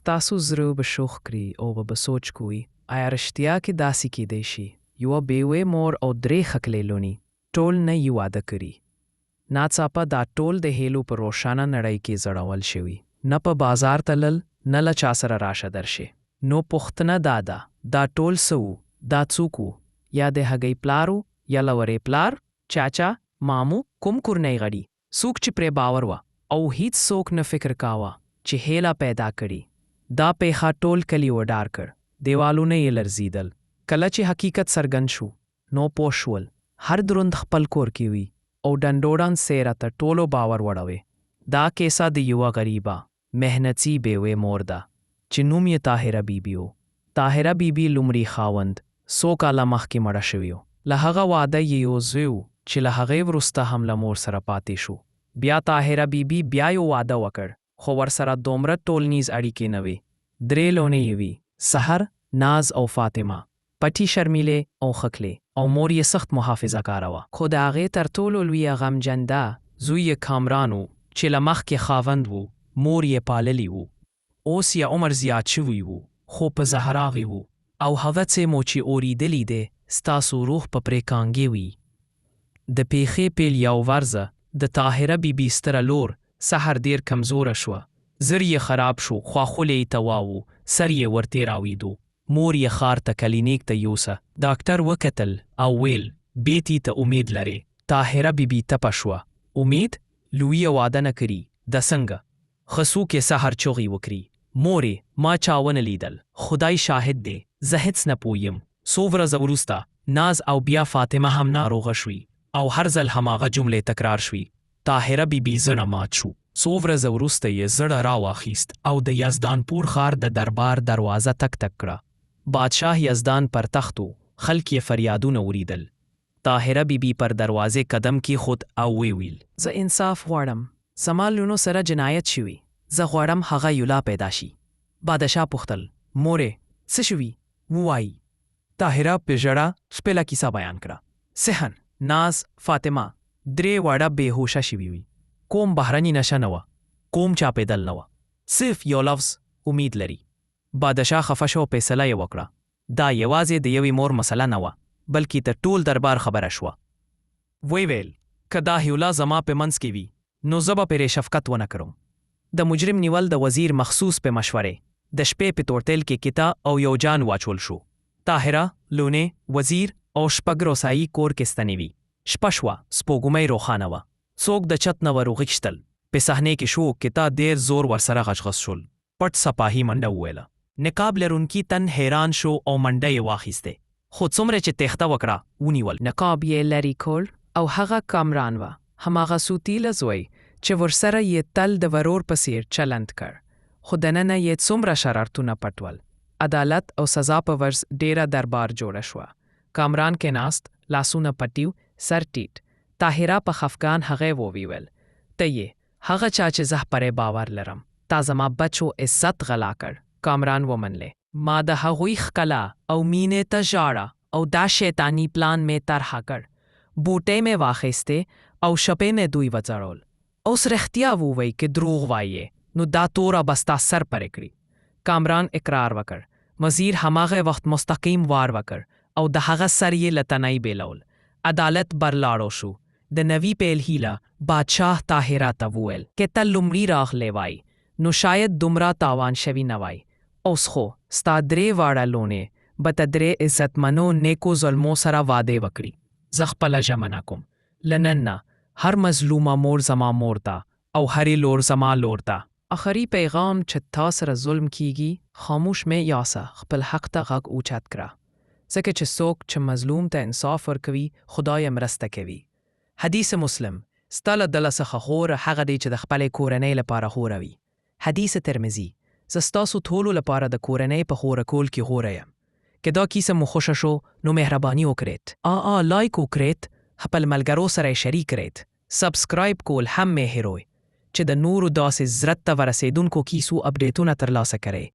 ستاسو زړه به شوخ کړي او به سوچ کوئ آیا رښتیا کې داسې کیدی شي یوه بیوې مور او 3 ښکلې لوڼې ټول نه یې واده کړي. ناڅاپه دا ټول د هیلو په روښانه نړۍ کې زړول شوي، نه په بازار تلل نه له چا سره راشه درشي. نو پوښتنه دا ده، دا ټول څه وو؟ دا څوک وو؟ یا د هګۍ پلار وو یا لورې پلار، چاچا، مامو، کوم کورنۍ غړي؟ څوک چې پرې باور وه او هیڅ څوک نه فکر کاوه چې هیله پیدا کړي. دا پیښه ټول کلی وډار کړ، دیوالونه یې لرزیدل. کله چې حقیقت څرګند شو نو پوه شول هر دروند خپل کور کې وي او ډنډوړان څیره ته ټولو باور وړوي. دا کیسه د یوه غریبه محنتي بیوې مور ده چې نوم یې طاهره بیبي و. طاهره بیبي لومړی خاوند 100 کاله مخکې مړه شوی و. له هغه واده یې یو زوی و چې له هغې وروسته هم له مور سره پاتې شو. بیا طاهره بیبي بیا یو واده وکړ، خو ورسره دومره ټولنیز اړیکې نه وې. 3 لوڼې یې وې، سحر، ناز او فاطمه. پټي شرمیلې او خکلې او مور یې سخت محافظه کاره وه. خو د هغې تر ټولو لویه غمجنده زوی یې کامران و چې له مخکې خاوند و، مور یې پاللی و. اوس یې عمر زیات شوی و خو په زهراغې و او هغه څه مو چې اورېدلی دی ستاسو روح په پرې کانګې وي. د پیښې پیل یو ورځه د طاهره بیبي ستره لور سحر ډېر کمزوره شوه. زر یې خراب شو، خواخولی یې تواو، سر یې ورتې راویدو. مور یې ښار ته کلینیک ته یوسه. ډاکټر وکتل او ویل بیتي ته امید لري. طاهره بیبي تپه شوه. امید؟ لویه واده نه کړي، د څنګه؟ ښه څوک یې سحر چغې وکړي. مورې، ما چا ونه لیدل، خدای شاهد دی، زه هېڅ نه پوهیم. څو ورځې وروسته ناز او بیا فاطمه هم ناروغه شوي او هر ځل هماغه جملې تکرار شوي. طاهره بیبي زړه مات شو. څو ورځې وروسته یې زړه راواخیست او د یزدانپور ښار د دربار دروازه تک تک کړه. بادشاه یزدان پر تخت و، خلک یې فریادونه وریدل. طاهره بیبي پر دروازې قدم کېښود او ویل زه انصاف غواړم، زما لوڼو سره جنایت شوي، زه غواړم هغه یولا پیدا شي. بادشاه پوښتل مورې څه شوي؟ ووایي. طاهره په ژړا شپېله کیسه بیان کړه. صحن، ناز، فاطمه 3 واړه بېهوشه شوي وي. کوم بهرني نشه نه وه، کوم چاپېدل نه وه، صرف یو لفظ امید لري. بادشاه خفه شو، فیصله یې وکړه. دا یوازې د یوې مور مسله نه وه بلکې د ټول دربار خبره شوه. ویل که دا هیولا زما په منځ کې وي نو زه به پرې شفقت ونه کړم. د مجرم نیول د وزیر مخصوص په مشورې د شپې په تورتل کې کتا او یو جان واچول شو. طاهره، لونې، وزیر او شپږ روسایي کور کې ستنې وي. شپه شوه، سپوږمۍ روښانه وه. څوک د چت نه وروغښتل. په صحنې کې شو کتا ډېر زور ورسره غشغش شول. پټ سپاهي منډه وویله. نقاب لرونکي تن حیران شو او منډه یې واخیسته. خو څومره چې تېښته وکړه ونیول. نقاب یې لرې کړ او هغه کامران وه، هماغه سوتیله زوی چې ورسره یې تل د ورور په څېر چلند کړ. خو دننه یې څومره شرارتونه پټول. عدالت او سزا په ورځ ډېره دربار جوړه شوه. کامران کې ناست، لاسونه پټیو، سر ټیټ. طاهره په خفګان هغې وویل ته یې هغه چا چې زه پرې باور لرم، تا زما بچو عزت غلا کړ. کامران ومنلې ما د هغوی ښکلا او مینې ته ژاړه او دا شیطانی پلان مې طرحه کړ. بوټې مې واخیستې او شپې مې دوی وځړول. اوس رښتیا ووایي که دروغ وایې نو دا توره به ستا سر پرې کړي. کامران اقرار وکړ. وزیر هماغه وخت مستقیم وار وکړ او د هغه سر یې له تنۍ بیلول. عدالت برلاړو شو. د نوي پیل هیله بادشاه طاهره ته وویل که ته لومړی راغلی وای نو شاید دومره تاوان شوي نه وای. اوس خو ستا 3 واړه لوڼې به ته 3 عزتمنو نیکو ظلمو سره واده وکړي. زه خپله ژمنه کوم له نن نه هر مظلومه مور زما مور ته او هرې لور زما لور ته. آخري پیغام چې تا سره ظلم کیږي خاموش مې یاسه خپل حق ته غږ اوچت کړه. ځکه چې څوک چې مظلوم ته انصاف ورکوي خدای مرسته کوي. حدیث مسلم ستا له ډله څخه غوره هغه دی چې د خپلې کورنۍ لپاره غوره وي. حدیث ترمذي زه ستاسو ټولو لپاره د کورنۍ په غوره کول کې غوره یم. که دا کیسه مو خوښه شو نو مهرباني وکړئ. لایک وکړئ، خپل ملګرو سره یې شریک کړئ. سبسکرایب کول هم مې هیروئ چې د نورو داسې زړه ته ورسېدونکو کیسو اپډیټونه ترلاسه کړئ.